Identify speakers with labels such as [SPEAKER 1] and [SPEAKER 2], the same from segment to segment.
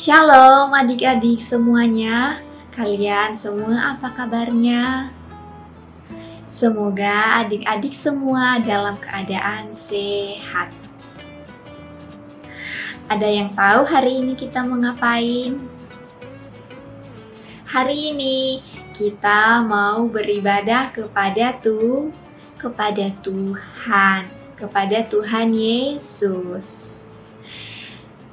[SPEAKER 1] Shalom adik-adik semuanya, kalian semua apa kabarnya? Semoga adik-adik semua dalam keadaan sehat. Ada yang tahu hari ini kita mau ngapain? Hari ini kita mau beribadah kepada Tuhan Yesus.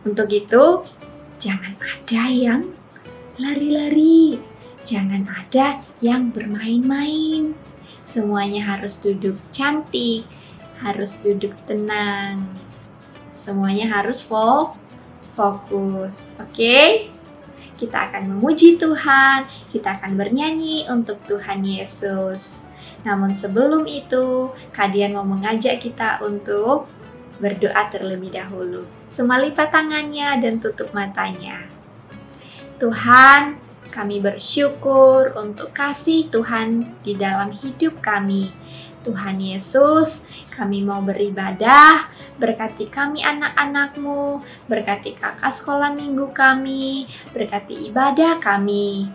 [SPEAKER 1] Untuk itu, jangan ada yang lari-lari, jangan ada yang bermain-main. Semuanya harus duduk cantik, harus duduk tenang. Semuanya harus fokus, oke? Kita akan memuji Tuhan, kita akan bernyanyi untuk Tuhan Yesus. Namun sebelum itu, Kak Dian mau mengajak kita untuk berdoa terlebih dahulu. Semua lipat tangannya dan tutup matanya. Tuhan, kami bersyukur untuk kasih Tuhan di dalam hidup kami. Tuhan Yesus, kami mau beribadah, berkati kami anak-anak-Mu, berkati kakak sekolah minggu kami, berkati ibadah kami.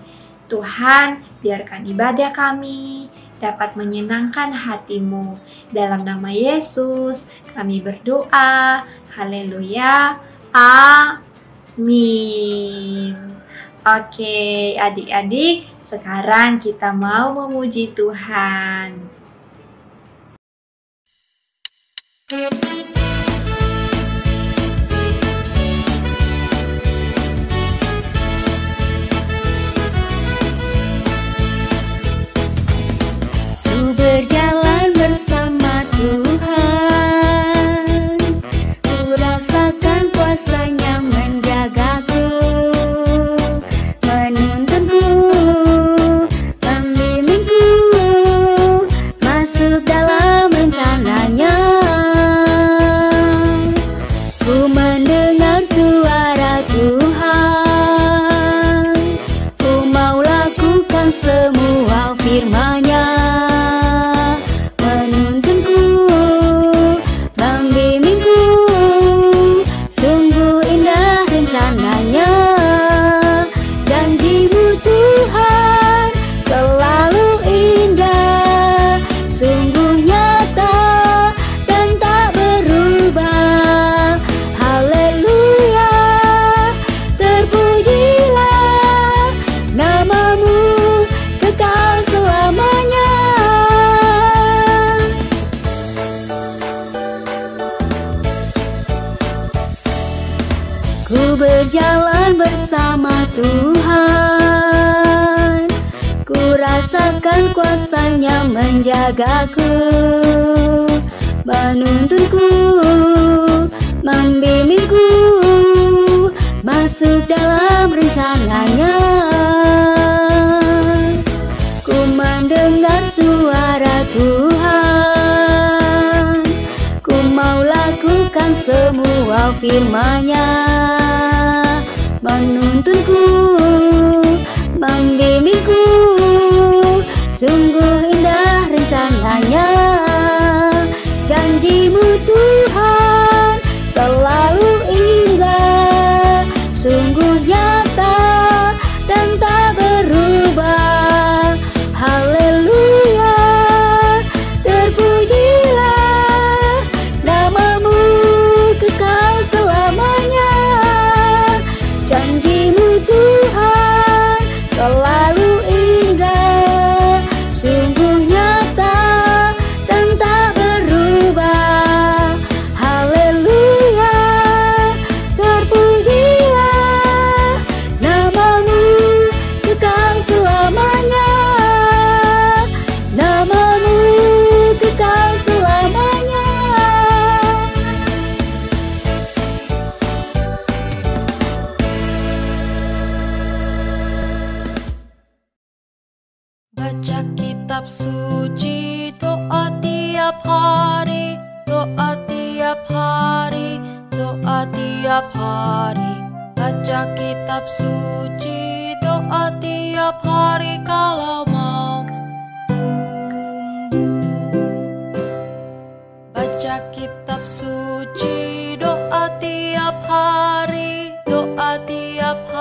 [SPEAKER 1] Tuhan, biarkan ibadah kami dapat menyenangkan hati-Mu. Dalam nama Yesus, kami berdoa. Haleluya. Amin. Oke, adik-adik, sekarang kita mau memuji Tuhan.
[SPEAKER 2] Ku berjalan bersama Tuhan, ku rasakan kuasa-Nya menjagaku, menuntunku, membimbingku, masuk dalam rencana-Nya. Ku mendengar suara Tuhan, ku mau lakukan semua firman-Nya. Menuntunku, membimbingku, sungguh indah rencana-Nya. Janji-Mu Tuhan selalu indah, sungguh nyata dan tak berubah. Haleluya, terpujilah nama-Mu kekal selamanya. Ku berjalan bersama Tuhan, ku rasakan kuasa-Nya menjagaku, menuntunku, membimbingku, masuk dalam rencana-Nya. Ku mendengar suara Tuhan, ku mau lakukan semua firman-Nya. Menuntunku, membimbingku, sungguh indah rencana-Nya. Janji-Mu Tuhan selalu indah, sungguh nyata dan tak berubah. Haleluya, terpujilah nama-Mu kekal selamanya. Janji-Mu Tuhan selalu indah, sungguh nyata dan tak berubah. Haleluya, terpujilah nama-Mu kekal selamanya. Nama-Mu kekal selamanya. Baca kitab suci, doa tiap hari, doa tiap hari, doa tiap hari. Baca kitab suci, doa tiap hari kalau mau tumbuh. Baca kitab suci, doa tiap hari, doa tiap hari.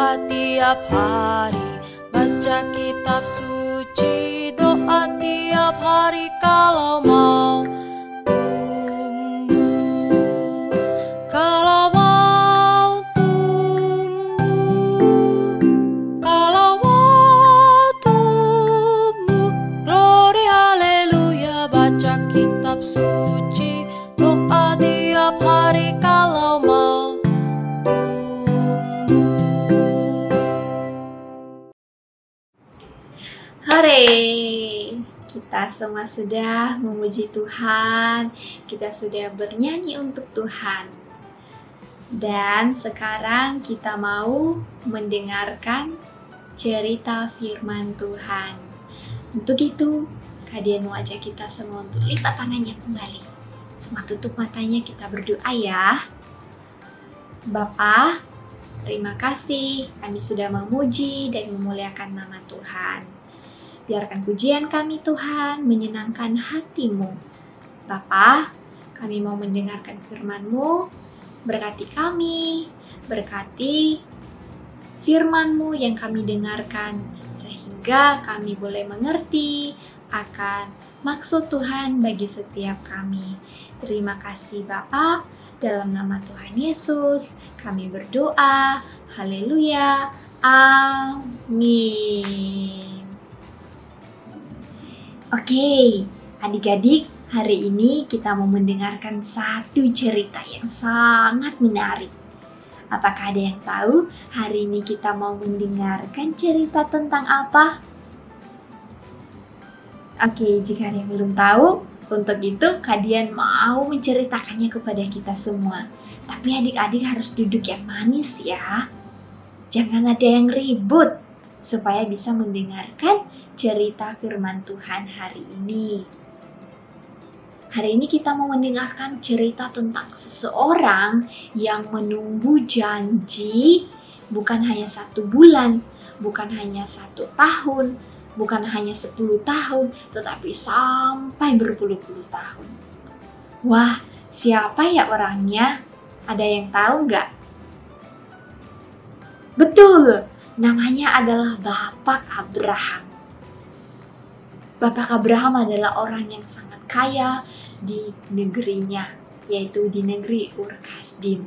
[SPEAKER 2] doa tiap hari, baca kitab suci, doa tiap hari kalau mau tumbuh, kalau mau tumbuh, kalau mau tumbuh. Glory haleluya, baca kitab suci, doa tiap hari kalau mau tumbuh.
[SPEAKER 1] Hore! Kita semua sudah memuji Tuhan, kita sudah bernyanyi untuk Tuhan. Dan sekarang kita mau mendengarkan cerita firman Tuhan. Untuk itu, Kak Dian mau ajak kita semua untuk lipat tangannya kembali. Semua tutup matanya, kita berdoa ya. Bapa, terima kasih kami sudah memuji dan memuliakan nama Tuhan. Biarkan pujian kami Tuhan menyenangkan hati-Mu. Bapa, kami mau mendengarkan firman-Mu, berkati kami, berkati firman-Mu yang kami dengarkan, sehingga kami boleh mengerti akan maksud Tuhan bagi setiap kami. Terima kasih Bapa, dalam nama Tuhan Yesus kami berdoa. Haleluya, amin. Oke, adik-adik, hari ini kita mau mendengarkan satu cerita yang sangat menarik. Apakah ada yang tahu hari ini kita mau mendengarkan cerita tentang apa? Oke, jika ada yang belum tahu, untuk itu Kak Dian mau menceritakannya kepada kita semua. Tapi adik-adik harus duduk yang manis ya. Jangan ada yang ribut, supaya bisa mendengarkan cerita firman Tuhan hari ini. Hari ini kita mau mendengarkan cerita tentang seseorang yang menunggu janji bukan hanya 1 bulan, bukan hanya 1 tahun, bukan hanya 10 tahun, tetapi sampai berpuluh-puluh tahun. Wah, siapa ya orangnya? Ada yang tahu nggak? Betul, namanya adalah Bapak Abraham. Bapak Abraham adalah orang yang sangat kaya di negerinya, yaitu di negeri Ur Kasdim.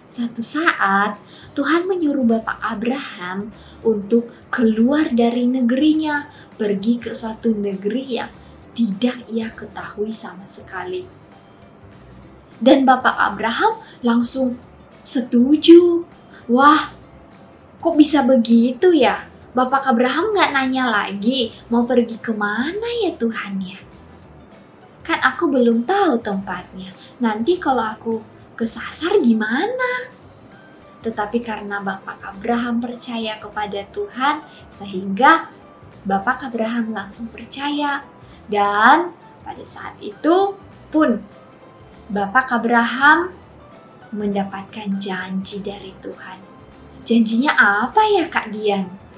[SPEAKER 1] Suatu saat, Tuhan menyuruh Bapak Abraham untuk keluar dari negerinya, pergi ke suatu negeri yang tidak ia ketahui sama sekali. Dan Bapak Abraham langsung setuju. Wah, kok bisa begitu ya? Bapak Abraham nggak nanya lagi mau pergi kemana ya Tuhan ya? Kan aku belum tahu tempatnya. Nanti kalau aku kesasar gimana? Tetapi karena Bapak Abraham percaya kepada Tuhan, sehingga Bapak Abraham langsung percaya. Dan pada saat itu pun Bapak Abraham mendapatkan janji dari Tuhan. Janjinya apa ya Kak Dian?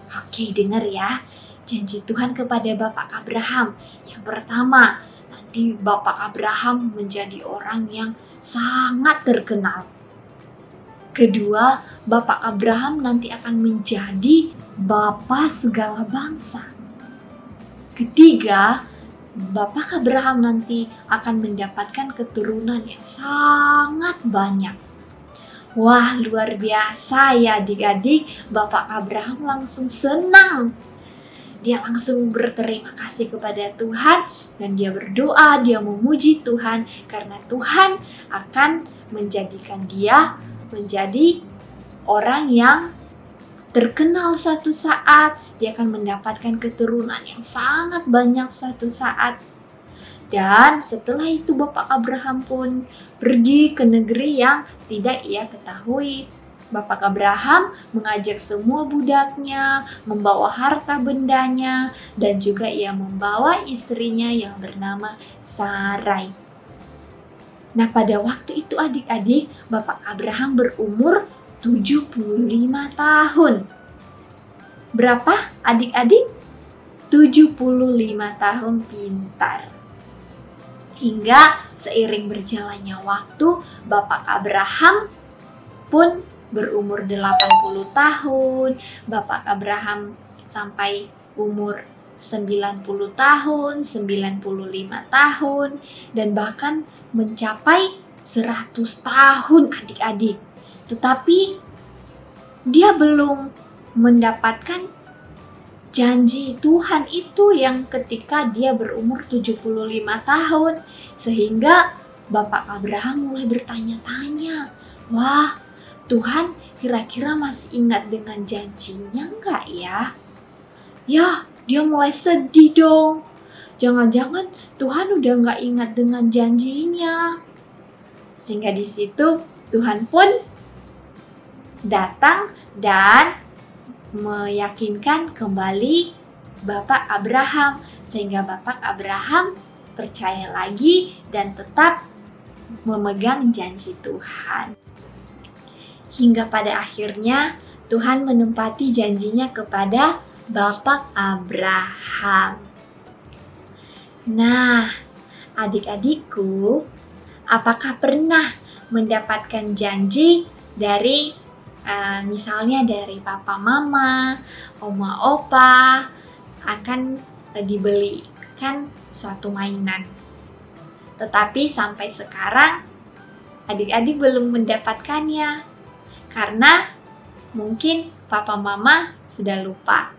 [SPEAKER 1] Oke, dengar ya. Janji Tuhan kepada Bapak Abraham. Yang pertama, nanti Bapak Abraham menjadi orang yang sangat terkenal. Kedua, Bapak Abraham nanti akan menjadi Bapa segala bangsa. Ketiga, Bapak Abraham nanti akan mendapatkan keturunan yang sangat banyak. Wah, luar biasa ya adik-adik. Bapak Abraham langsung senang. Dia langsung berterima kasih kepada Tuhan dan dia berdoa, dia memuji Tuhan karena Tuhan akan menjadikan dia menjadi orang yang terkenal suatu saat. Dia akan mendapatkan keturunan yang sangat banyak suatu saat. Dan setelah itu Bapak Abraham pun pergi ke negeri yang tidak ia ketahui. Bapak Abraham mengajak semua budaknya, membawa harta bendanya, dan juga ia membawa istrinya yang bernama Sarai. Nah, pada waktu itu adik-adik, Bapak Abraham berumur 75 tahun. Berapa adik-adik? 75 tahun pintar. Hingga seiring berjalannya waktu, Bapak Abraham pun berumur 80 tahun, Bapak Abraham sampai umur 90 tahun, 95 tahun, dan bahkan mencapai 100 tahun adik-adik. Tetapi dia belum mendapatkan janji Tuhan itu yang ketika dia berumur 75 tahun. Sehingga Bapak Abraham mulai bertanya-tanya, wah, Tuhan kira-kira masih ingat dengan janjinya enggak ya? Ya, dia mulai sedih dong. Jangan-jangan Tuhan udah nggak ingat dengan janjinya. Sehingga di situ Tuhan pun datang dan meyakinkan kembali Bapak Abraham. Sehingga Bapak Abraham percaya lagi dan tetap memegang janji Tuhan. Hingga pada akhirnya Tuhan menempati janjinya kepada Bapak Abraham. Nah, adik-adikku, apakah pernah mendapatkan janji dari misalnya dari papa mama, oma opa akan dibelikan suatu mainan? Tetapi sampai sekarang adik-adik belum mendapatkannya karena mungkin papa mama sudah lupa.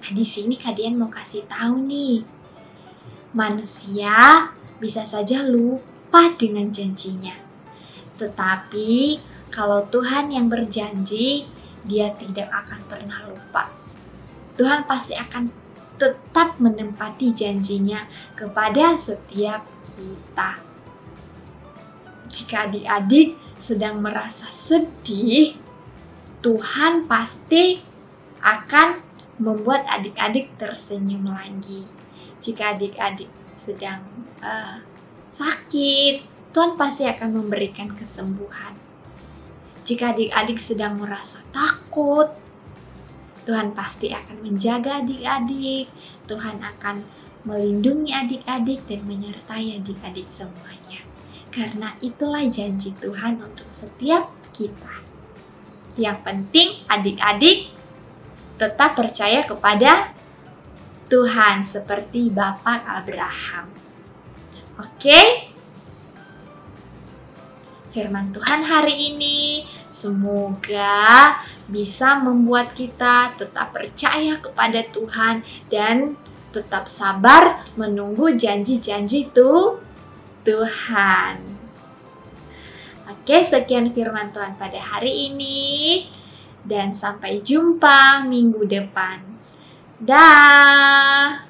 [SPEAKER 1] Nah, di sini kalian mau kasih tahu nih, manusia bisa saja lupa dengan janjinya. Tetapi kalau Tuhan yang berjanji, Dia tidak akan pernah lupa. Tuhan pasti akan tetap menempati janjinya kepada setiap kita. Jika adik-adik sedang merasa sedih, Tuhan pasti akan membuat adik-adik tersenyum lagi. Jika adik-adik sedang sakit, Tuhan pasti akan memberikan kesembuhan. Jika adik-adik sedang merasa takut, Tuhan pasti akan menjaga adik-adik. Tuhan akan melindungi adik-adik dan menyertai adik-adik semuanya. Karena itulah janji Tuhan untuk setiap kita. Yang penting adik-adik tetap percaya kepada Tuhan seperti Bapak Abraham. Oke? Firman Tuhan hari ini semoga bisa membuat kita tetap percaya kepada Tuhan dan tetap sabar menunggu janji-janji Tuhan. Oke, sekian firman Tuhan pada hari ini. Dan sampai jumpa minggu depan. Dah.